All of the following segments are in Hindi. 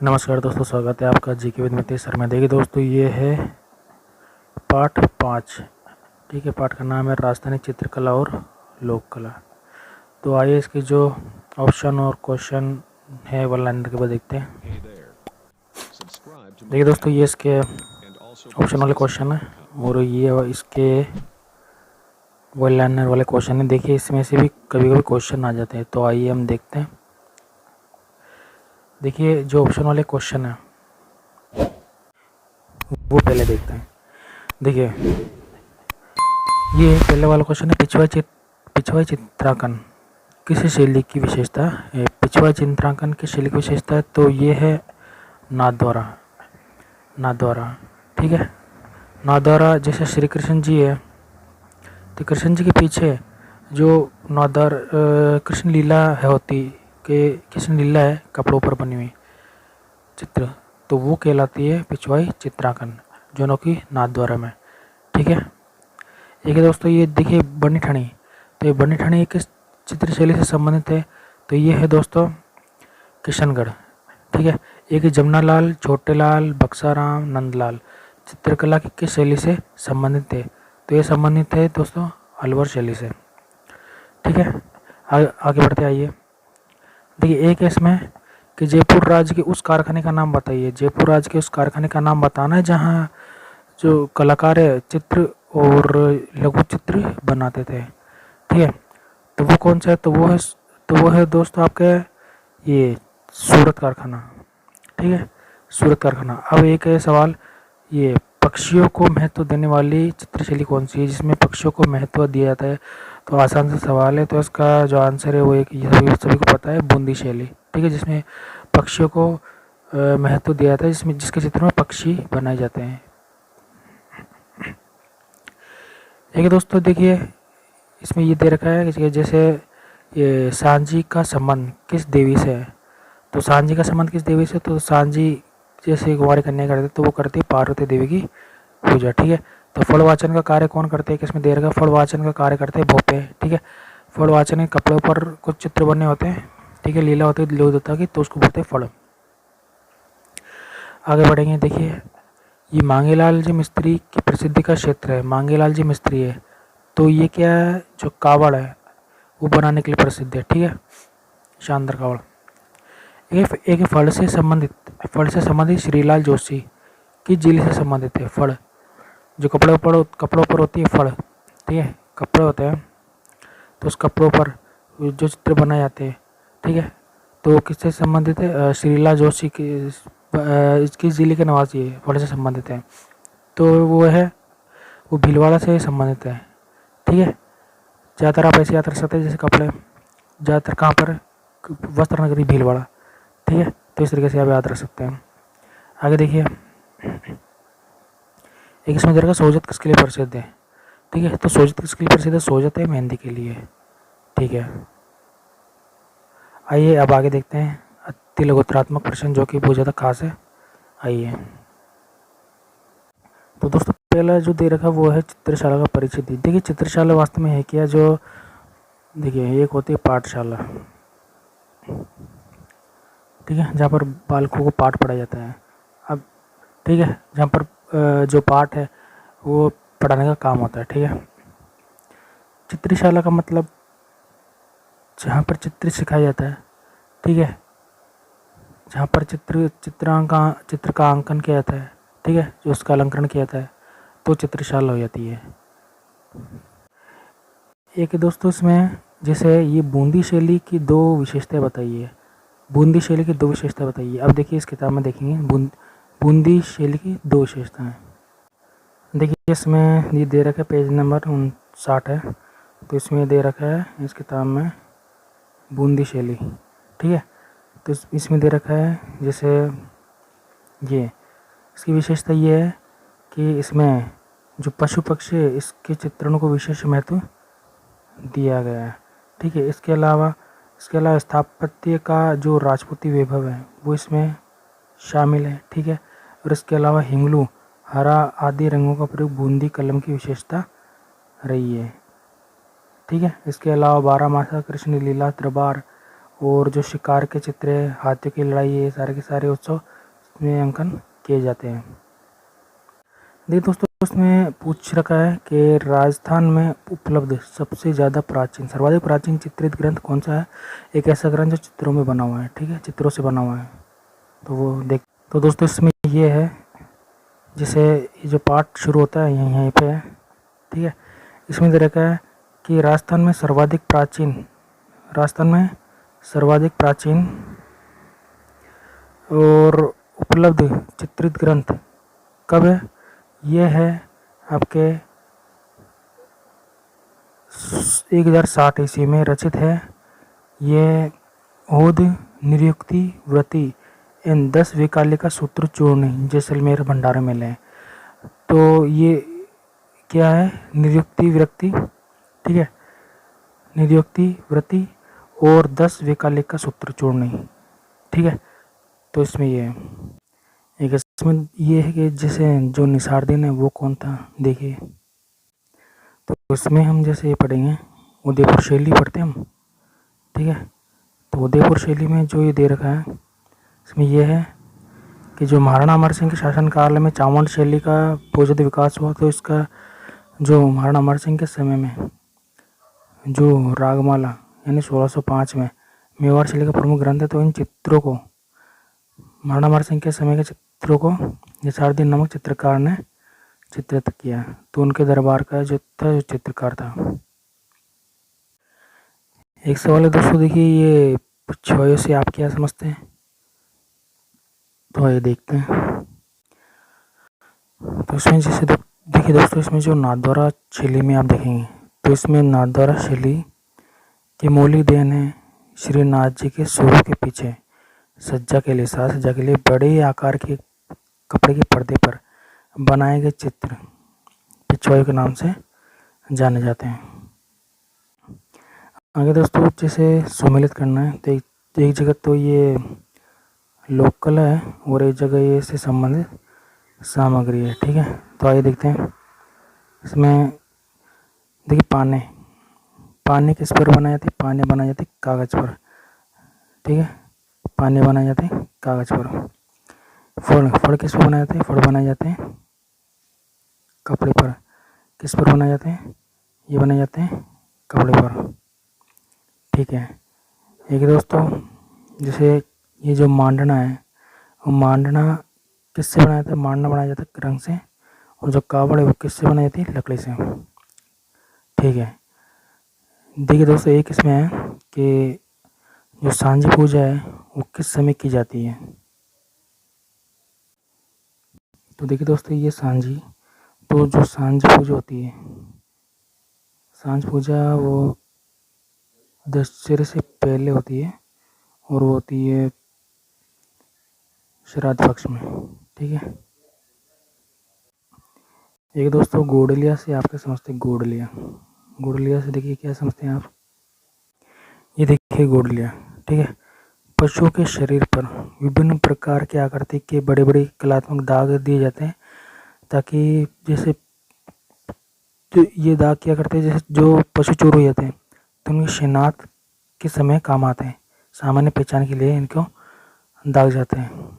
नमस्कार दोस्तों, स्वागत है आपका जी के विद मितेश शर्मा। देखिए दोस्तों, ये है पाठ 5। ठीक है, पाठ का नाम है राजस्थानी चित्रकला और लोक कला। तो आइए इसके जो ऑप्शन और क्वेश्चन है वन लाइनर के बाद देखते हैं। देखिए दोस्तों, ये इसके ऑप्शन वाले क्वेश्चन है और ये इसके वन लाइनर वाले क्वेश्चन है। देखिए, इसमें से भी कभी कभी क्वेश्चन आ जाते हैं, तो आइए हम देखते हैं। देखिए, जो ऑप्शन वाले क्वेश्चन है वो पहले देखते हैं। देखिए, ये पहले वाला क्वेश्चन है, पिछवा चित्रांकन किस शैली की विशेषता है? पिछवा चित्रांकन की शैली की विशेषता है, तो ये है नाथद्वारा। ठीक है, नाथद्वारा जैसे श्री कृष्ण जी है, तो कृष्ण जी के पीछे जो नाथद्वारा कृष्ण लीला है होती कि कृष्ण लीला है कपड़ों पर बनी हुई चित्र, तो वो कहलाती है पिछवाई चित्रांकन, जो कि नाथद्वारा में। ठीक है, एक है दोस्तों, ये देखिए बनी ठनी, तो ये बनी ठनी किस चित्र शैली से संबंधित है? तो ये है दोस्तों किशनगढ़। ठीक है, एक है जमुनालाल, छोटेलाल, बक्साराम, नंदलाल, चित्रकला की किस शैली से संबंधित है? तो ये संबंधित है दोस्तों अलवर शैली से। ठीक है, आगे बढ़ते आइए। देखिए, एक है इसमें कि जयपुर राज्य के उस कारखाने का नाम बताइए। जयपुर राज्य के उस कारखाने का नाम बताना है जहाँ जो कलाकार है चित्र और लघु चित्र बनाते थे। ठीक है, तो वो कौन सा है? तो वो है दोस्तों आपके ये सूरत कारखाना। ठीक है, सूरत कारखाना। अब एक है सवाल, ये पक्षियों को महत्व देने वाली चित्रशैली कौन सी है जिसमें पक्षियों को महत्व दिया जाता है? तो आसान सा सवाल है, तो इसका जो आंसर है वो एक सभी को पता है, बूंदी शैली। ठीक है, जिसमें पक्षियों को महत्व दिया जाता है, जिसके चित्र में पक्षी बनाए जाते हैं। ठीक है दोस्तों, देखिए इसमें ये दे रखा है कि जैसे ये सांझी का संबंध किस देवी से है? तो सांझी का संबंध किस देवी से? तो सांझी जैसे कुमारी कन्या करते तो वो करती है पार्वती देवी की पूजा। ठीक है, तो फलवाचन का कार्य कौन करते हैं? किसमें दे रखा है? फलवाचन का कार्य करते हैं भोपे। ठीक है, फलवाचन के कपड़ों पर कुछ चित्र बने होते हैं। ठीक है, लीला होती है लोक देवता की, तो उसको बोलते हैं फल। आगे बढ़ेंगे। देखिए, ये मांगेलाल जी मिस्त्री की प्रसिद्धि का क्षेत्र है। मांगेलाल जी मिस्त्री है, तो ये क्या है? जो कावड़ है वो बनाने के लिए प्रसिद्ध है। ठीक है, शानदार कावड़। एक फल से संबंधित श्रीलाल जोशी किस जिले से संबंधित है? फल जो कपड़ों पर होती है, फल। ठीक है, कपड़े होते हैं, तो उस कपड़ों पर जो चित्र बनाए जाते हैं। ठीक है, तो किससे संबंधित है? श्रीलाल जोशी की किस जिले के निवासी है? फल से संबंधित है, तो वो भीलवाड़ा से संबंधित है। ठीक है, ज़्यादातर आप ऐसे याद रख सकते हैं जैसे कपड़े ज़्यादातर कहाँ पर? वस्त्र नगरी भीलवाड़ा। ठीक है, तो इस तरीके से आप याद रख सकते हैं। आगे देखिए, एक इसमें जगह सोजत किसके लिए प्रसिद्ध है? ठीक है, तो सोजत किसके लिए प्रसिद्ध है? सोजत है मेहंदी के लिए। ठीक है, आइए अब आगे देखते हैं अति लघुत्रात्मक प्रश्न जो कि बहुत ज़्यादा खास है। आइए, तो दोस्तों पहला जो दे रखा वो है चित्रशाला का परिचय दी। देखिए, चित्रशाला वास्तव में है क्या? जो देखिए, एक होती है पाठशाला। ठीक है, जहाँ पर बालकों को पाठ पढ़ाया जाता है। अब ठीक है, जहाँ पर जो पाठ है वो पढ़ाने का काम होता है। ठीक है, चित्रशाला का मतलब जहाँ पर चित्र सिखाया जाता है। ठीक है, जहाँ पर चित्र का अंकन किया जाता है। ठीक है, जो उसका अलंकरण किया जाता है, तो चित्रशाला हो जाती है। एक दोस्तों इसमें जैसे ये बूंदी शैली की दो विशेषताएं बताइए। बूंदी शैली की दो विशेषताएं बताइए। अब देखिए, इस किताब में देखेंगे बूंदी शैली की दो विशेषताएं। देखिए, इसमें ये दे रखा है, पेज नंबर 59 है, तो इसमें दे रखा है इस किताब में बूंदी शैली। ठीक है, तो इसमें दे रखा है जैसे ये इसकी विशेषता ये है कि इसमें जो पशु पक्षी है इसके चित्रणों को विशेष महत्व दिया गया है। ठीक है, इसके अलावा स्थापत्य का जो राजपूती वैभव है वो इसमें शामिल है। ठीक है, और इसके अलावा हिंगलू, हरा आदि रंगों का प्रयोग बूंदी कलम की विशेषता रही है। ठीक है, इसके अलावा 12 मासा कृष्ण लीला, दरबार और जो शिकार के चित्र है, हाथियों की लड़ाई, ये सारे के सारे उत्सव में अंकन किए जाते हैं। देखिए दोस्तों, उसमें पूछ रखा है कि राजस्थान में उपलब्ध सबसे ज़्यादा प्राचीन, सर्वाधिक प्राचीन चित्रित ग्रंथ कौन सा है। एक ऐसा ग्रंथ जो चित्रों में बना हुआ है, ठीक है, चित्रों से बना हुआ है। तो वो देख, तो दोस्तों इसमें ये है, जिसे ये जो पाठ शुरू होता है यहीं पे है, ठीक है। इसमें दे रखा है कि राजस्थान में सर्वाधिक प्राचीन और उपलब्ध चित्रित ग्रंथ कब है। ये है आपके 1060 ईस्वी में रचित है। ये ओद निरुक्ति व्रति इन 10 विकालिका सूत्र चूर्ण जैसलमेर भंडार में है। तो ये क्या है, निरुक्ति व्रति, ठीक है, निरुक्ति व्रति और 10 विकालिका सूत्र चूर्ण, ठीक है। तो इसमें ये है, एक इसमें ये है कि जैसे जो निसारदीन है वो कौन था, देखिए। तो इसमें हम जैसे ये पढ़ेंगे, उदयपुर शैली पढ़ते हैं हम, ठीक है। तो उदयपुर शैली में जो ये दे रखा है, इसमें यह है कि जो महाराणा अमर सिंह के शासनकाल में चावंड शैली का बहुत ज़्यादा विकास हुआ। तो इसका जो महाराणा अमर सिंह के समय में जो रागमाला यानी 1605 में मेवाड़ शैली का प्रमुख ग्रंथ है। तो इन चित्रों को, महाराणा अमर सिंह के समय के चित्रों को निसारदीन नामक चित्रकार ने चित्रित किया। तो उनके दरबार का जो था, जो चित्रकार था। एक सवाल है दोस्तों, देखिए ये छवियों से आप क्या समझते हैं, तो ये देखते हैं। तो इसमें जैसे देखिए दोस्तों, इसमें जो नाथद्वारा शैली में आप देखेंगे, तो इसमें नाथद्वारा शैली की मौलिक देन है श्री नाथ जी के स्वरूप के पीछे सज्जा के लिए, साज सज्जा के लिए बड़े आकार के कपड़े के पर्दे पर बनाए गए चित्र पिछवाई के नाम से जाने जाते हैं। आगे दोस्तों, जैसे सुमेलित करना है, तो एक जगह तो ये लोक कला है और एक जगह ये से संबंधित सामग्री है, ठीक है। तो आइए देखते हैं। इसमें देखिए पाने किस पर बनाए जाते हैं, पाने बनाए जाते हैं कागज़ पर, ठीक है, पाने बनाए जाते हैं कागज़ पर। फड़ किस पर बनाए जाते हैं, फड़ बनाए जाते हैं कपड़े पर। किस पर बनाए जाते हैं, ये बनाए जाते हैं कपड़े पर, ठीक है। एक दोस्तों, जैसे ये जो मांडना है, वो मांडना किससे बनाया जाता है, मांडना बनाया जाता है रंग से, और जो कावड़ है वो किससे बनाई जाती है, लकड़ी से, ठीक है। देखिए दोस्तों, एक इसमें है कि जो सांझी पूजा है वो किस समय की जाती है। तो देखिए दोस्तों, ये सांझी, तो जो सांझी पूजा होती है, सांझ पूजा वो दशहरे से पहले होती है और वो होती है श्राद्ध पक्ष में, ठीक है। एक दोस्तों, गोडलिया से आप क्या समझते हैं, गोडलिया से देखिए क्या समझते हैं आप। ये देखिए गोडलिया, ठीक है, पशुओं के शरीर पर विभिन्न प्रकार के आकृति के बड़े बड़े कलात्मक दाग दिए जाते हैं, ताकि जैसे तो ये दाग क्या करते हैं, जैसे जो पशु चोर हो जाते हैं तो उनकी शिनाख्त के समय काम आते हैं, सामान्य पहचान के लिए इनको दाग जाते हैं,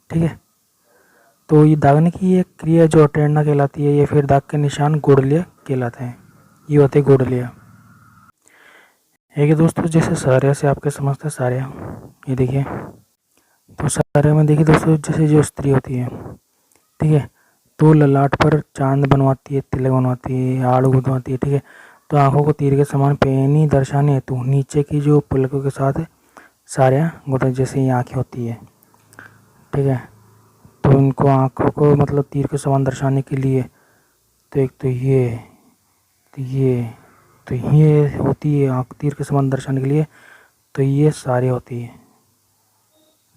ठीक है। तो ये दागने की एक क्रिया जो अटेरना कहलाती है, या फिर दाग के निशान गोडलिया कहलाते हैं। ये होते हैं गोडलिया। एक दोस्तों, जैसे सारिया से आपके समझते हैं सारिया, ये देखिए। तो सारिया में देखिए दोस्तों, जैसे जो स्त्री होती है, ठीक है, तो ललाट पर चांद बनवाती है, तिलक बनवाती है, आड़ गुदवाती है, ठीक है। तो आंखों को तीर के समान पैनी दर्शाने हेतु नीचे की जो पलकों के साथ सारिया गुदा जैसे ये आँखें होती है, ठीक है। तो इनको आँखों को मतलब तीर के समान दर्शाने के लिए तो एक तो ये होती है आँख तीर के समान दर्शाने के लिए, तो ये सारी होती है,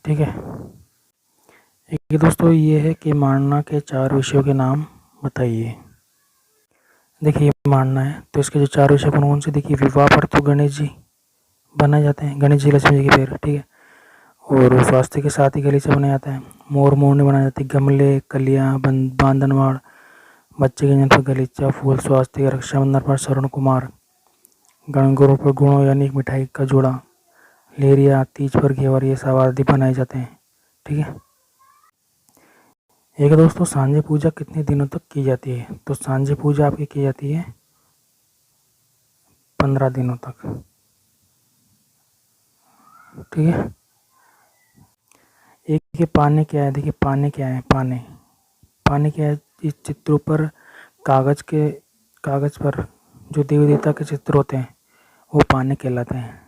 ठीक है। एक दोस्तों, ये है कि मांडना के 4 विषयों के नाम बताइए। देखिए मांडना है तो इसके जो 4 विषय कौन से, देखिए विवाह पर तो गणेश जी बनाए जाते हैं, गणेश जी लक्ष्मी जी के पैर, ठीक है। और स्वास्थ्य के साथ ही गलीचा बनाया जाता है, मोर मोरनी बनाई जाती है, गमले कलियाँ बांधनवाड़, बच्चे के जन्म पर गलीचा, फूल स्वास्थ्य के, रक्षाबंधन पर शरण कुमार, गणगौर पर गुणों यानी एक मिठाई का जोड़ा, लेरिया, तीज पर घेवर, ये सब आदि बनाए जाते हैं। ठीक है। एक दोस्तों, सांझी पूजा कितने दिनों तक की जाती है? तो सांझी पूजा आपकी की जाती है 15 दिनों तक। ठीक है। एक ये पाने क्या है, देखिए पाने क्या है, पाने पाने क्या है, इस चित्रों पर कागज पर जो देवी देवता के चित्र होते हैं वो पाने कहलाते हैं।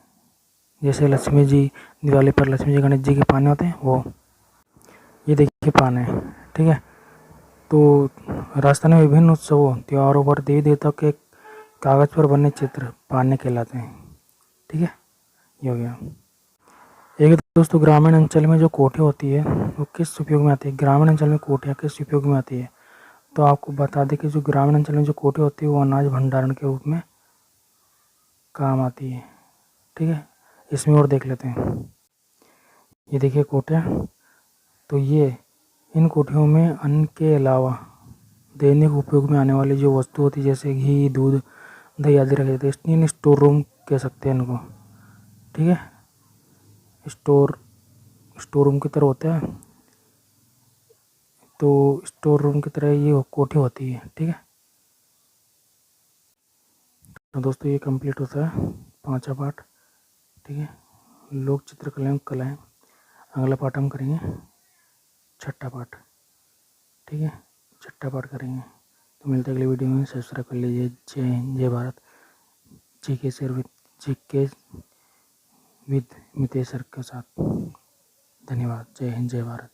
जैसे लक्ष्मी जी, दिवाली पर लक्ष्मी जी गणेश जी के पाने होते हैं वो, ये देखिए पाने। ठीक है। तो राजस्थान में विभिन्न उत्सवों त्योहारों पर देवी देवता के कागज पर बने चित्र पाने कहलाते हैं। ठीक है, ये हो गया। एक दोस्तों, ग्रामीण अंचल में जो कोठी होती है वो किस उपयोग में आती है? ग्रामीण अंचल में कोठियाँ किस उपयोग में आती है? तो आपको बता दें कि जो ग्रामीण अंचल में जो कोठी होती है वो अनाज भंडारण के रूप में काम आती है। ठीक है, इसमें और देख लेते हैं। ये देखिए कोठियाँ, तो ये इन कोठियों में अन्न के अलावा दैनिक उपयोग में आने वाली जो वस्तु होती है जैसे घी, दूध, दही आदि रखे जाते हैं, इसलिए स्टोर रूम कह सकते हैं इनको। ठीक है, स्टोर रूम की तरह होता है, तो स्टोर रूम की तरह ये कोठी होती है। ठीक है, तो दोस्तों ये कंप्लीट होता है 5वां पार्ट। ठीक है, लोक चित्रकला एवं कलाएँ। अगला पार्ट हम करेंगे 6ठा पार्ट। ठीक है, 6ठा पार्ट करेंगे। तो मिलते हैं अगले वीडियो में। सब्सक्राइब कर लीजिए। जय हिंद, जय Bharat. GK sir with GK with Mitesh sir के साथ। धन्यवाद। जय हिंद, जय भारत।